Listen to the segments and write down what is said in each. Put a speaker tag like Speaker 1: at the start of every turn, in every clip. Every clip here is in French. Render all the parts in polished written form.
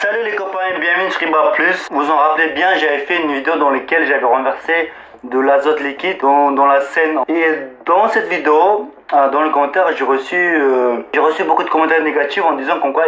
Speaker 1: Salut les copains et bienvenue sur Ibra Plus. Vous en rappelez bien, j'avais fait une vidéo dans laquelle j'avais renversé de l'azote liquide dans la Seine. Et dans cette vidéo, dans le commentaire, j'ai reçu beaucoup de commentaires négatifs en disant qu'en quoi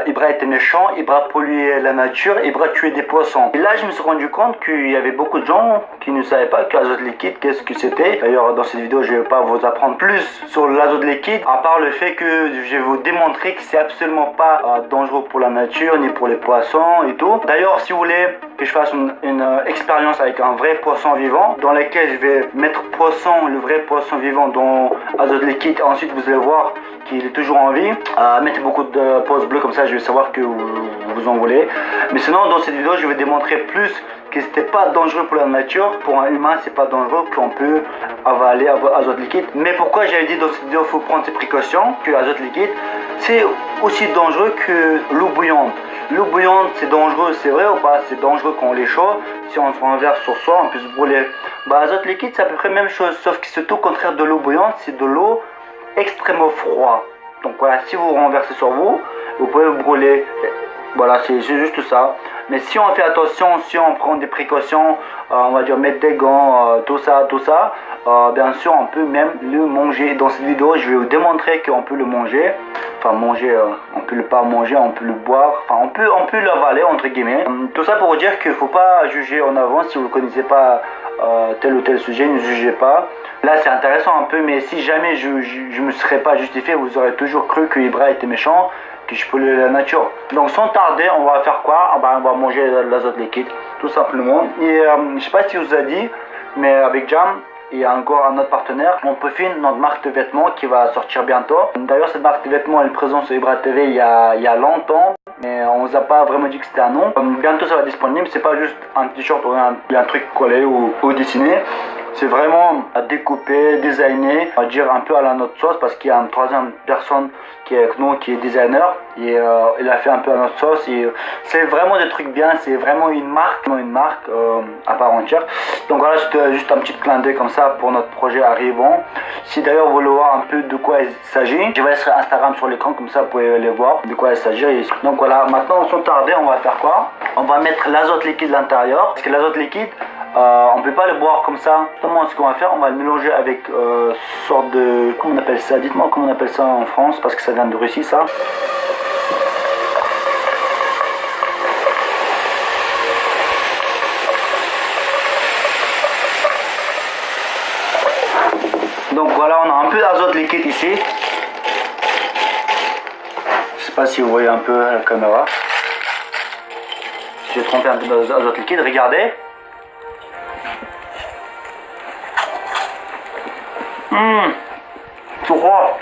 Speaker 1: Ibra était méchant, Ibra polluait la nature, Ibra tuait des poissons. Et là, je me suis rendu compte qu'il y avait beaucoup de gens qui ne savaient pas que l'azote liquide, qu'est-ce que c'était. D'ailleurs, dans cette vidéo, je ne vais pas vous apprendre plus sur l'azote liquide, à part le fait que je vais vous démontrer que c'est absolument pas dangereux pour la nature, ni pour les poissons et tout. D'ailleurs, si vous voulez que je fasse une expérience avec un vrai poisson vivant, dans laquelle je vais mettre le vrai poisson vivant dans azote liquide, ensuite vous allez voir qu'il est toujours en vie. Mettez beaucoup de pouces bleus, comme ça je vais savoir que vous en voulez. Mais sinon, dans cette vidéo, je vais démontrer plus que c'était pas dangereux pour la nature. Pour un humain, c'est pas dangereux, qu'on peut avaler azote liquide. Mais pourquoi j'avais dit dans cette vidéo, il faut prendre ces précautions, que l'azote liquide, c'est aussi dangereux que l'eau bouillante. L'eau bouillante, c'est dangereux, c'est vrai ou pas? C'est dangereux quand on est chaud. Si on se renverse sur soi, on peut se brûler. L'azote liquide, c'est à peu près la même chose, sauf que c'est tout le contraire de l'eau bouillante, c'est de l'eau extrêmement froide. Donc voilà, si vous renversez sur vous, vous pouvez vous brûler. Voilà, c'est juste ça. Mais si on fait attention, si on prend des précautions, on va dire mettre des gants, tout ça, bien sûr, on peut même le manger. Dans cette vidéo, je vais vous démontrer qu'on peut le manger. Enfin, manger, on peut le pas manger, on peut le boire. Enfin, on peut l'avaler, entre guillemets. Tout ça pour vous dire qu'il ne faut pas juger en avance. Si vous ne connaissez pas tel ou tel sujet, ne jugez pas. Là, c'est intéressant un peu, mais si jamais je ne me serais pas justifié, vous aurez toujours cru que Ibra était méchant, que je pollue la nature. Donc sans tarder, on va faire quoi? On va manger de l'azote liquide, tout simplement. Et je sais pas si vous a dit, mais avec Jam, il y a encore un autre partenaire, on peaufine notre marque de vêtements qui va sortir bientôt. D'ailleurs, cette marque de vêtements elle est présente sur Ibra TV il y a longtemps, mais on vous a pas vraiment dit que c'était un nom. Bientôt ça va être disponible, c'est pas juste un t-shirt ou un truc collé ou dessiné. C'est vraiment à découper, designer, à dire un peu à la notre sauce, parce qu'il y a une troisième personne qui est avec nous, qui est designer, et il a fait un peu à notre sauce. Et c'est vraiment des trucs bien, c'est vraiment une marque à part entière. Donc voilà, c'était juste un petit clin d'œil comme ça pour notre projet arrivant. Si d'ailleurs vous voulez voir un peu de quoi il s'agit, je vais laisser Instagram sur l'écran, comme ça vous pouvez aller voir de quoi il s'agit. Donc voilà, maintenant sans tarder, on va faire quoi? On va mettre l'azote liquide à l'intérieur, parce que l'azote liquide, on ne peut pas le boire comme ça. Justement, ce qu'on va faire, on va le mélanger avec sorte de... Comment on appelle ça? Dites-moi comment on appelle ça en France, parce que ça vient de Russie, ça. Donc voilà, on a un peu d'azote liquide ici. Je sais pas si vous voyez un peu la caméra. J'ai trompé un peu d'azote liquide, regardez. Froid.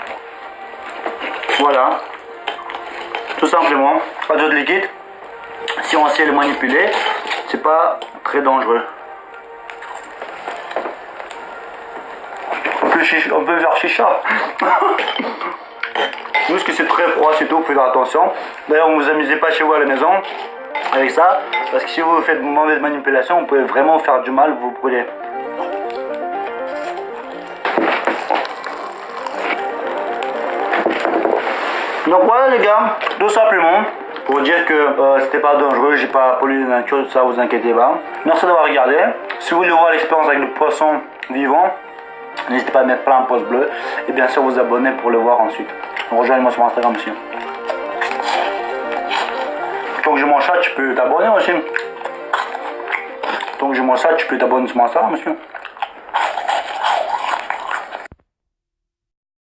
Speaker 1: Voilà. Tout simplement. Azote liquide. Si on sait le manipuler, c'est pas très dangereux. On peut faire chicha. Juste que c'est très froid, c'est tout, faut faire attention. D'ailleurs, ne vous amusez pas chez vous à la maison avec ça, parce que si vous faites mauvaise manipulation, vous pouvez vraiment faire du mal, vous brûler. Donc voilà les gars, tout simplement pour dire que c'était pas dangereux, j'ai pas pollué la nature, tout ça, vous inquiétez pas. Merci d'avoir regardé. Si vous voulez voir l'expérience avec le poisson vivant, n'hésitez pas à mettre plein de pouces bleus et bien sûr vous abonner pour le voir ensuite. Rejoignez-moi sur Instagram aussi. Tant que je mange ça, tu peux t'abonner aussi. Tant que je mange ça, tu peux t'abonner sur mon Instagram, monsieur.